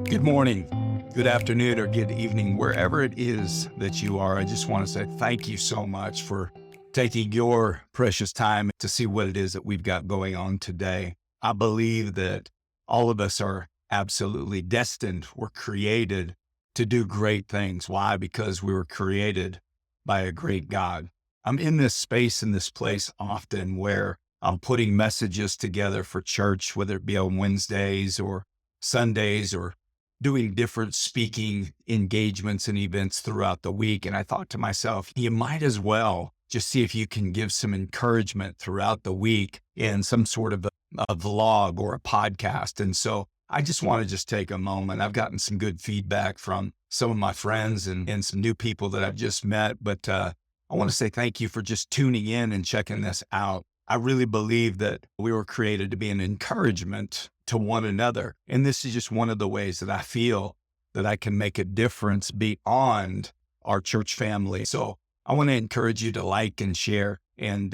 Good morning, good afternoon, or good evening, wherever it is that you are. I just want to say thank you so much for taking your precious time to see what it is that we've got going on today. I believe that all of us are absolutely destined. We're created to do great things. Why? Because we were created by a great God. I'm in this space, in this place often where I'm putting messages together for church, whether it be on Wednesdays or Sundays or doing different speaking engagements and events throughout the week. And I thought to myself, you might as well just see if you can give some encouragement throughout the week in some sort of a vlog or a podcast. And so I just want to just take a moment. I've gotten some good feedback from some of my friends and some new people that I've just met. But I want to say thank you for just tuning in and checking this out. I really believe that we were created to be an encouragement to one another. And this is just one of the ways that I feel that I can make a difference beyond our church family. So I want to encourage you to like and share and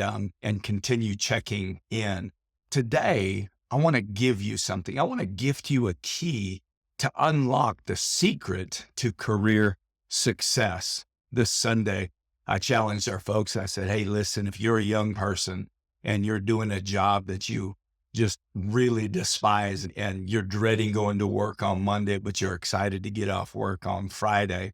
continue checking in. Today, I want to give you something. I want to gift you a key to unlock the secret to career success. This Sunday, I challenged our folks. I said, hey, listen, if you're a young person and you're doing a job that you just really despise and you're dreading going to work on Monday, but you're excited to get off work on Friday,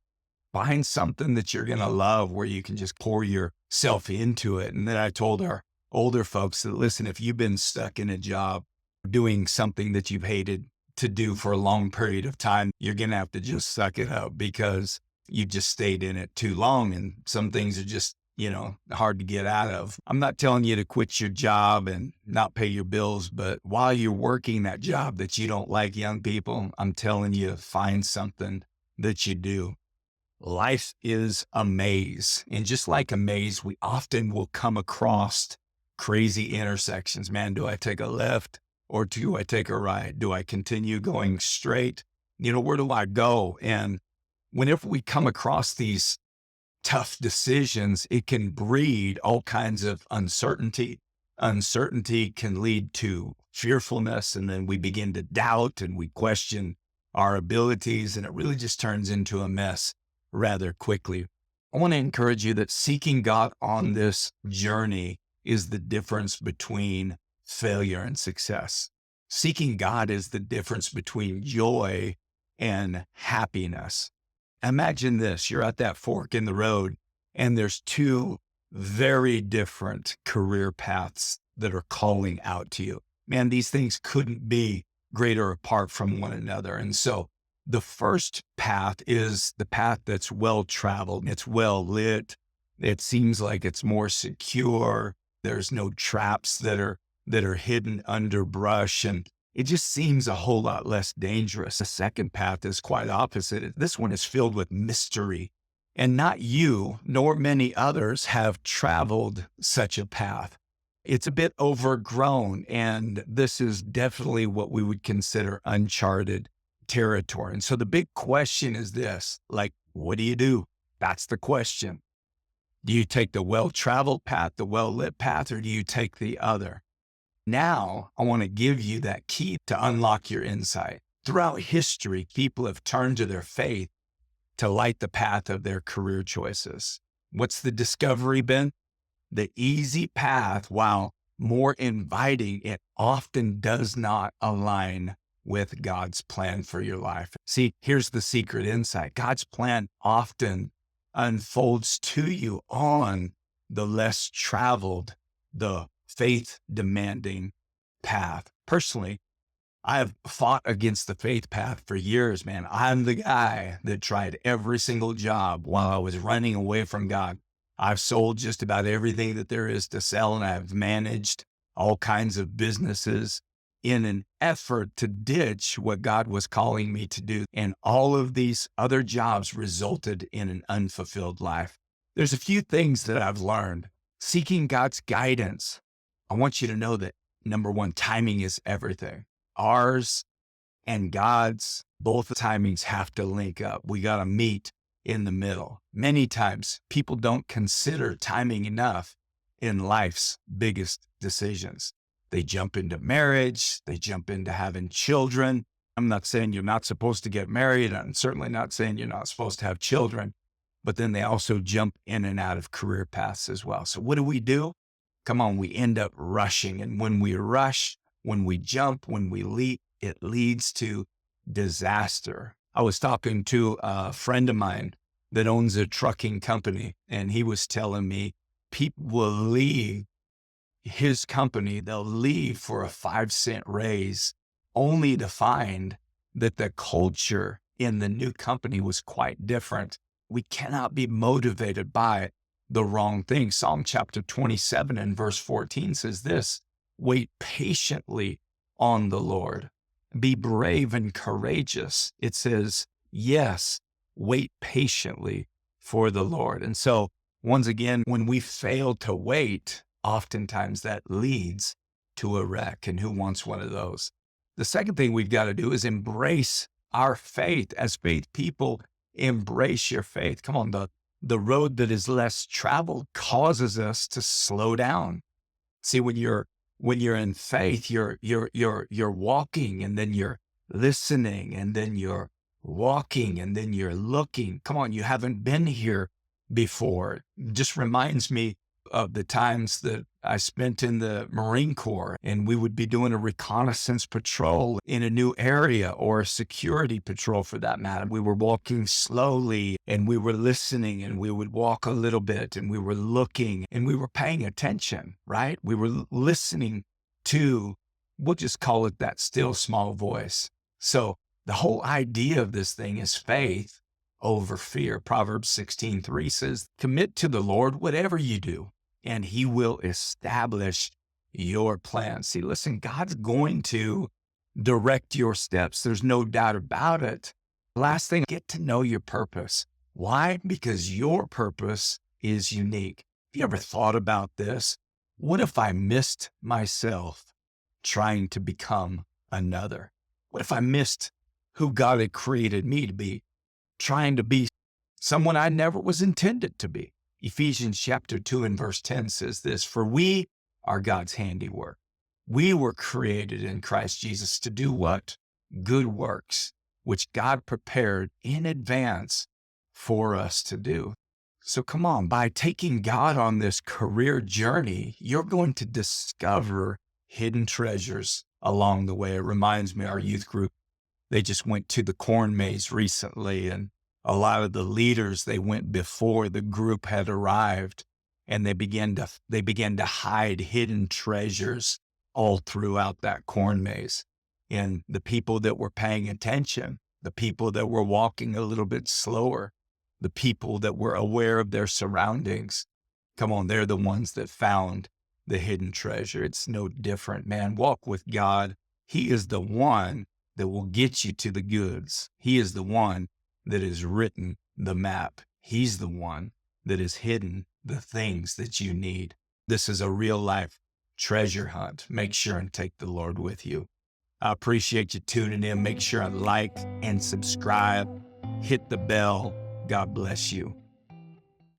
find something that you're going to love where you can just pour yourself into it. And then I told our older folks that, listen, if you've been stuck in a job doing something that you've hated to do for a long period of time, you're going to have to just suck it up because you just stayed in it too long. And some things are just hard to get out of. I'm not telling you to quit your job and not pay your bills, but while you're working that job that you don't like, young people, I'm telling you, find something that you do. Life is a maze. And just like a maze, we often will come across crazy intersections. Man, do I take a left or do I take a right? Do I continue going straight? Where do I go? And whenever we come across these tough decisions, it can breed all kinds of uncertainty. Uncertainty can lead to fearfulness, and then we begin to doubt and we question our abilities, and it really just turns into a mess rather quickly. I want to encourage you that seeking God on this journey is the difference between failure and success. Seeking God is the difference between joy and happiness. Imagine this, you're at that fork in the road and there's two very different career paths that are calling out to you. Man, these things couldn't be greater apart from one another. And so the first path is the path that's well-traveled. It's well-lit. It seems like it's more secure. There's no traps that are hidden under brush, and it just seems a whole lot less dangerous. The second path is quite opposite. This one is filled with mystery, and not you nor many others have traveled such a path. It's a bit overgrown, and this is definitely what we would consider uncharted territory. And so the big question is this, what do you do? That's the question. Do you take the well-traveled path, the well-lit path, or do you take the other? Now, I want to give you that key to unlock your insight. Throughout history, people have turned to their faith to light the path of their career choices. What's the discovery been? The easy path, while more inviting, it often does not align with God's plan for your life. See, here's the secret insight. God's plan often unfolds to you on the less traveled, the faith-demanding path. Personally, I have fought against the faith path for years, man. I'm the guy that tried every single job while I was running away from God. I've sold just about everything that there is to sell, and I've managed all kinds of businesses in an effort to ditch what God was calling me to do. And all of these other jobs resulted in an unfulfilled life. There's a few things that I've learned. Seeking God's guidance, I want you to know that, number one, timing is everything. Ours and God's, both timings have to link up. We got to meet in the middle. Many times people don't consider timing enough in life's biggest decisions. They jump into marriage, they jump into having children, I'm not saying you're not supposed to get married. I'm certainly not saying you're not supposed to have children, but then they also jump in and out of career paths as well. So what do? Come on, we end up rushing. And when we rush, when we jump, when we leap, it leads to disaster. I was talking to a friend of mine that owns a trucking company, and he was telling me people will leave his company, they'll leave for a 5 cent raise only to find that the culture in the new company was quite different. We cannot be motivated by the wrong thing. Psalm chapter 27 and verse 14 says this: wait patiently on the Lord. Be brave and courageous. It says, yes, wait patiently for the Lord. And so once again, when we fail to wait, oftentimes that leads to a wreck. And who wants one of those? The second thing we've got to do is embrace our faith. As faith people, embrace your faith. Come on, the road that is less traveled causes us to slow down. See, when you're in faith, you're walking, and then you're listening, and then you're walking, and then you're looking. Come on, you haven't been here before. It just reminds me of the times that I spent in the Marine Corps, and we would be doing a reconnaissance patrol in a new area, or a security patrol for that matter. We were walking slowly, and we were listening, and we would walk a little bit, and we were looking, and we were paying attention, right? We were listening to, we'll just call it that still small voice. So the whole idea of this thing is faith over fear. Proverbs 16:3 says, commit to the Lord whatever you do, and he will establish your plans. See, listen, God's going to direct your steps. There's no doubt about it. Last thing, get to know your purpose. Why? Because your purpose is unique. Have you ever thought about this? What if I missed myself trying to become another? What if I missed who God had created me to be, trying to be someone I never was intended to be? Ephesians chapter 2 and verse 10 says this: for we are God's handiwork. We were created in Christ Jesus to do what? Good works, which God prepared in advance for us to do. So come on, by taking God on this career journey, you're going to discover hidden treasures along the way. It reminds me, our youth group, they just went to the corn maze recently, and a lot of the leaders, they went before the group had arrived, and they began to hide hidden treasures all throughout that corn maze. And the people that were paying attention, the people that were walking a little bit slower, the people that were aware of their surroundings, come on, they're the ones that found the hidden treasure. It's no different, man. Walk with God. He is the one that will get you to the goods. He is the one that has written the map. He's the one that has hidden the things that you need. This is a real life treasure hunt. Make sure and take the Lord with you. I appreciate you tuning in. Make sure and like and subscribe. Hit the bell. God bless you.